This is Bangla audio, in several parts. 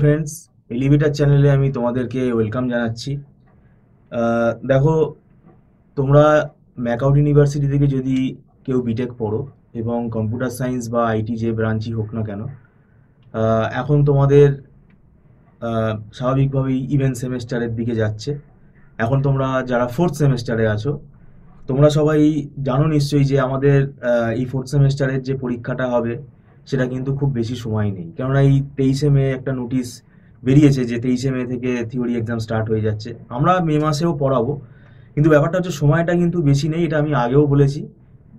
ফ্রেন্ডস, এলিভেটার চ্যানেলে আমি তোমাদেরকে ওয়েলকাম জানাচ্ছি। দেখো, তোমরা ম্যাকআউট ইউনিভার্সিটি থেকে যদি কেউ বিটেক পড়ো এবং কম্পিউটার সায়েন্স বা আইটি যে ব্রাঞ্চই হোক না কেন, এখন তোমাদের স্বাভাবিকভাবেই ইভেন্ট সেমেস্টারের দিকে যাচ্ছে। এখন তোমরা যারা ফোর্থ সেমেস্টারে আছো, তোমরা সবাই জানো নিশ্চয়ই যে আমাদের এই ফোর্থ সেমেস্টারের যে পরীক্ষাটা হবে সেটা কিন্তু খুব বেশি সময় নেই, কেননা এই 23শে মে একটা নোটিশ বেরিয়েছে যে 23শে মে থেকে থিওরি এক্সাম স্টার্ট হয়ে যাচ্ছে। আমরা মে মাসেও পড়াবো, কিন্তু ব্যাপারটা হচ্ছে সময়টা কিন্তু বেশি নেই, এটা আমি আগেও বলেছি।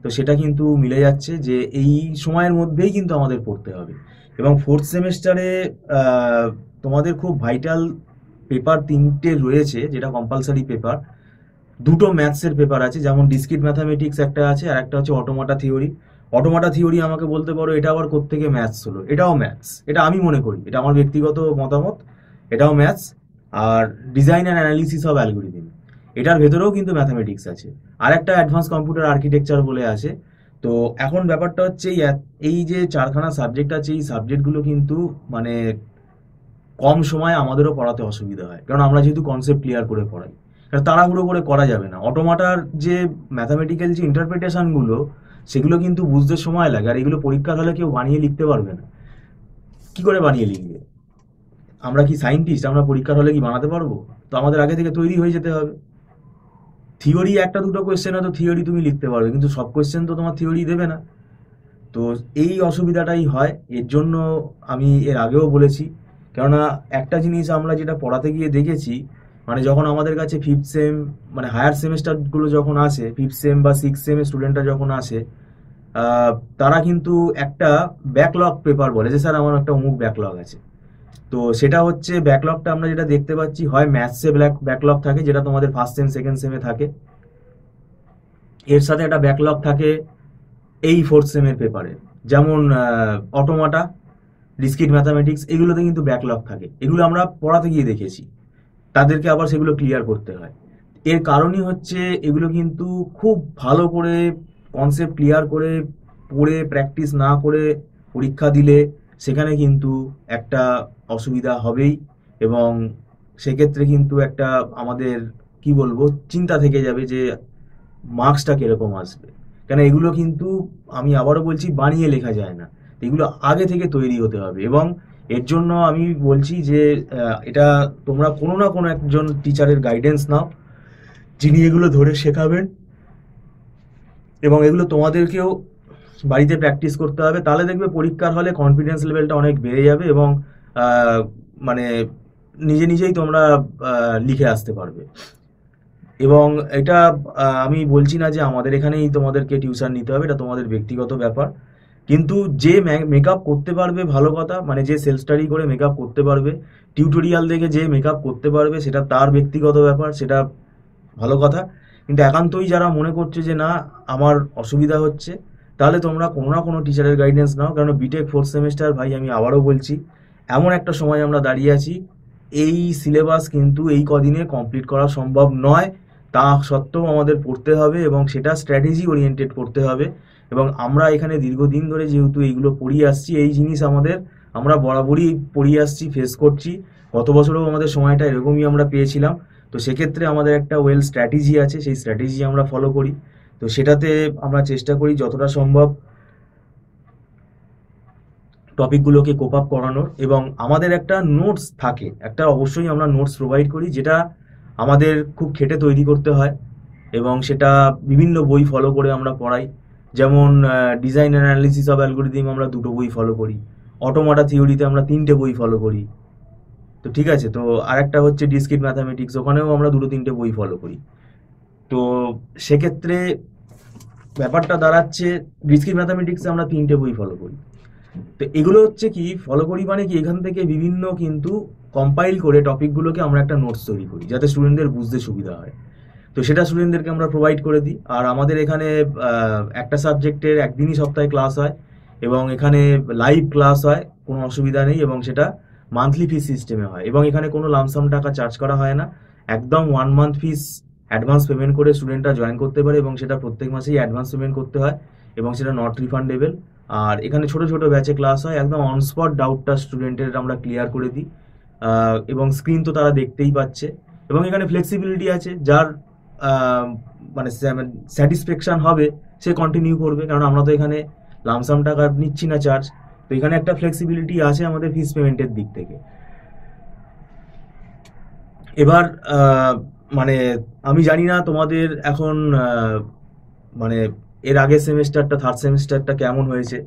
তো সেটা কিন্তু মিলে যাচ্ছে যে এই সময়ের মধ্যেই কিন্তু আমাদের পড়তে হবে। এবং ফোর্থ সেমেস্টারে তোমাদের খুব ভাইটাল পেপার তিনটে রয়েছে, যেটা কম্পালসারি পেপার। দুটো ম্যাথসের পেপার আছে, যেমন ডিসক্রিট ম্যাথামেটিক্স একটা আছে, আর একটা হচ্ছে অটোমাটা থিওরি। অটোমাটা থিওরি আমাকে বলতে পারো এটা আবার কোত্থেকে ম্যাথস হলো, এটাও ম্যাথস, এটা আমি মনে করি, এটা আমার ব্যক্তিগত মতামত, এটাও ম্যাথস। আর design and analysis of algorithm, এটার ভেতরেও কিন্তু ম্যাথামেটিক্স আছে। আর একটা অ্যাডভান্স কম্পিউটার আর্কিটেকচার বলে আছে। তো এখন ব্যাপারটা হচ্ছে এই যে চারখানা সাবজেক্ট আছে, এই সাবজেক্টগুলো কিন্তু মানে কম সময়ে আমাদেরও পড়াতে অসুবিধা হয়, কারণ আমরা যেহেতু কনসেপ্ট ক্লিয়ার করে পড়াই। কারণ তাড়াহুড়ো করে করা যাবে না। অটোমাটার যে ম্যাথামেটিক্যাল যে ইন্টারপ্রিটেশনগুলো, সেগুলো কিন্তু বুঝতে সময় লাগে, আর এগুলো পরীক্ষার হলে কেউ বানিয়ে লিখতে পারবে না। কি করে বানিয়ে লিখবে? আমরা কি সায়েন্টিস্ট? আমরা পরীক্ষার হলে কি বানাতে পারবো? তো আমাদের আগে থেকে তৈরি হয়ে যেতে হবে। থিওরি একটা দুটো কোয়েশ্চেন হয়তো থিওরি তুমি লিখতে পারবে, কিন্তু সব কোয়েশ্চেন তো তোমার থিওরি দেবে না। তো এই অসুবিধাটাই হয়। এর জন্য আমি এর আগেও বলেছি, কেননা একটা জিনিস আমরা যেটা পড়াতে গিয়ে দেখেছি, মানে যখন আমাদের কাছে ফিফথ সেম, মানে হায়ার সেমেস্টারগুলো যখন আসে, ফিফথ সেম বা সিক্স সেমের স্টুডেন্টরা যখন আসে, আহ, তারা কিন্তু একটা ব্যাকলগ পেপার বলে যে স্যার আমার একটা অমুক ব্যাকলগ আছে। তো সেটা হচ্ছে ব্যাকলগটা আমরা যেটা দেখতে পাচ্ছি, হয় ম্যাথসে ব্যাকলগ থাকে, যেটা তোমাদের ফার্স্ট সেম সেকেন্ড সেমে থাকে, এর সাথে একটা ব্যাকলগ থাকে এই ফোর্থ সেমের পেপারে। যেমন অটোমাটা, ডিসক্রিট ম্যাথামেটিক্স, এগুলোতে কিন্তু ব্যাকলগ থাকে, এগুলো আমরা পড়াতে গিয়ে দেখেছি। তাদেরকে আবার সেগুলো ক্লিয়ার করতে হয়। এর কারণই হচ্ছে এগুলো কিন্তু খুব ভালো করে কনসেপ্ট ক্লিয়ার করে পড়ে প্র্যাকটিস না করে পরীক্ষা দিলে সেখানে কিন্তু একটা অসুবিধা হবেই। এবং সেক্ষেত্রে কিন্তু একটা আমাদের কি বলবো চিন্তা থেকে যাবে যে মার্কসটা কিরকম আসবে। কেন এগুলো কিন্তু আমি আবারও বলছি বানিয়ে লেখা যায় না, এগুলো আগে থেকে তৈরি হতে হবে। এবং এর জন্য আমি বলছি যে এটা তোমরা কোনো না কোনো একজন টিচারের গাইডেন্স নাও, যিনি এগুলো ধরে শেখাবেন। এবং এগুলো তোমাদেরকেও বাড়িতে প্র্যাকটিস করতে হবে, তাহলে দেখবে পরীক্ষার হলে কনফিডেন্স লেভেলটা অনেক বেড়ে যাবে। এবং আহ, মানে নিজে নিজেই তোমরা লিখে আসতে পারবে। এবং এটা আমি বলছি না যে আমাদের এখানেই তোমাদেরকে টিউশন নিতে হবে, এটা তোমাদের ব্যক্তিগত ব্যাপার। কিন্তু যে মেকআপ করতে পারবে ভালো কথা, মানে যে সেলফ স্টাডি করে মেকআপ করতে পারবে, টিউটোরিয়াল দেখে যে মেকআপ করতে পারবে, সেটা তার ব্যক্তিগত ব্যাপার, সেটা ভালো কথা। কিন্তু একান্তই যারা মনে করছে যে না আমার অসুবিধা হচ্ছে, তাহলে তোমরা কোনো না কোনো টিচারের গাইডেন্স নাও। কারণ বিটেক ফোর্থ সেমেস্টার, ভাই আমি আবারও বলছি, এমন একটা সময় আমরা দাঁড়িয়ে আছি, এই সিলেবাস কিন্তু এই কদিনে কমপ্লিট করা সম্ভব নয়। তা সত্ত্বেও আমাদের পড়তে হবে, এবং সেটা স্ট্র্যাটেজি ওরিয়েন্টেড পড়তে হবে। এবং আমরা এখানে দীর্ঘদিন ধরে যেহেতু এইগুলো পড়িয়ে আসছি, এই জিনিস আমরা বরাবরই পড়িয়ে আসছি, ফেস করছি। গত বছরেও আমাদের সময়টা এরকমই আমরা পেয়েছিলাম। তো সেক্ষেত্রে আমাদের একটা ওয়েল স্ট্র্যাটেজি আছে, সেই স্ট্র্যাটেজি আমরা ফলো করি। তো সেটাতে আমরা চেষ্টা করি যতটা সম্ভব টপিকগুলোকে কোপ আপ করানোর। এবং আমাদের একটা নোটস থাকে, একটা অবশ্যই আমরা নোটস প্রোভাইড করি, যেটা আমাদের খুব খেটে তৈরি করতে হয়। এবং সেটা বিভিন্ন বই ফলো করে আমরা পড়াই। যেমন ডিজাইন অ্যানালিসিস অফ অ্যালগরিদম আমরা দুটো বই ফলো করি, অটোমাটা থিওরিতে আমরা তিনটে বই ফলো করি। তো ঠিক আছে, তো আরেকটা হচ্ছে ডিসক্রিট ম্যাথামেটিক্স, ওখানেও আমরা দুটো তিনটে বই ফলো করি। তো সেক্ষেত্রে ব্যাপারটা দাঁড়াচ্ছে, ডিসক্রিট ম্যাথামেটিক্সে আমরা তিনটে বই ফলো করি। তো এগুলো হচ্ছে কি ফলো করি, মানে কি এখান থেকে বিভিন্ন কিন্তু কম্পাইল করে টপিকগুলোকে আমরা একটা নোটস তৈরি করি, যাতে স্টুডেন্টদের বুঝতে সুবিধা হয়। তো সেটা স্টুডেন্টদেরকে আমরা প্রোভাইড করে দিই। আর আমাদের এখানে একটা সাবজেক্টের একদিনই সপ্তাহে ক্লাস হয়, এবং এখানে লাইভ ক্লাস হয়, কোনো অসুবিধা নেই। এবং সেটা মান্থলি ফিস সিস্টেমে হয়, এবং এখানে কোনো লামসাম টাকা চার্জ করা হয় না। একদম 1 মান্থ ফিস অ্যাডভান্স পেমেন্ট করে স্টুডেন্টরা জয়েন করতে পারে, এবং সেটা প্রত্যেক মাসেই অ্যাডভান্স পেমেন্ট করতে হয়, এবং সেটা নট রিফান্ডেবল। আর এখানে ছোট ছোট ব্যাচে ক্লাস হয়, একদম অন স্পট ডাউটটা স্টুডেন্টের আমরা ক্লিয়ার করে দিই। এবং স্ক্রিন তো তারা দেখতেই পাচ্ছে, এবং এখানে ফ্লেক্সিবিলিটি আছে, যার আহ, মানে স্যাটিসফ্যাকশন হবে সে কন্টিনিউ করবে, কারণ আমরা তো এখানে লামসাম টাকা নিচ্ছি না চার্জ। তো এখানে একটা ফ্লেক্সিবিলিটি আছে আমাদের ফিস পেমেন্টের দিক থেকে। এবার মানে আমি জানি না তোমাদের এখন মানে এর আগের সেমেস্টারটা, থার্ড সেমেস্টারটা কেমন হয়েছে,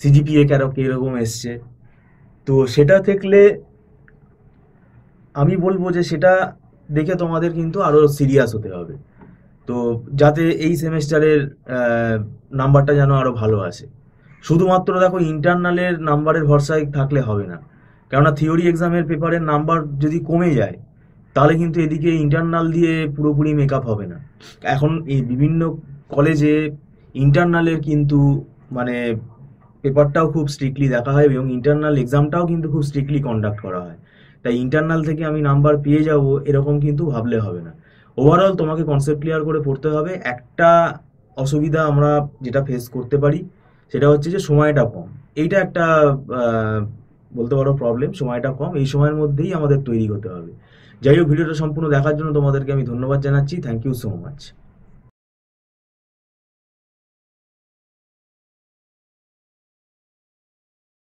সিজিপিএ কিরকম এসছে। তো সেটা দেখলে আমি বলবো যে সেটা দেখে তোমাদের কিন্তু আরো সিরিয়াস হতে হবে, তো যাতে এই সেমেস্টারের নাম্বারটা যেন আরো ভালো আসে। শুধুমাত্র দেখো ইন্টারনালের নাম্বারের ভরসায় থাকলে হবে না, কেননা থিওরি এক্সামের পেপারের নাম্বার যদি কমে যায় তাহলে কিন্তু এদিকে ইন্টারনাল দিয়ে পুরোপুরি মেকআপ হবে না। এখন এই বিভিন্ন কলেজে ইন্টারনালের কিন্তু মানে পেপারটাও খুব স্ট্রিক্টলি দেখা হয়, এবং ইন্টারনাল এক্সামটাও কিন্তু খুব স্ট্রিক্টলি কন্ডাক্ট করা হয়। তাই ইন্টারনাল থেকে আমি নাম্বার পেয়ে যাব এরকম কিন্তু ভাবলে হবে না। ওভারঅল তোমাকে কনসেপ্ট ক্লিয়ার করে পড়তে হবে। একটা অসুবিধা আমরা যেটা ফেস করতে পারি সেটা হচ্ছে যে সময়টা কম। এইটা একটা আহ, বলতে পারো প্রবলেম, সময়টা কম, এই সময়ের মধ্যেই আমাদের তৈরি হতে হবে। যাই হোক, ভিডিওটা সম্পূর্ণ দেখার জন্য তোমাদেরকে আমি ধন্যবাদ জানাচ্ছি। Thank you so much.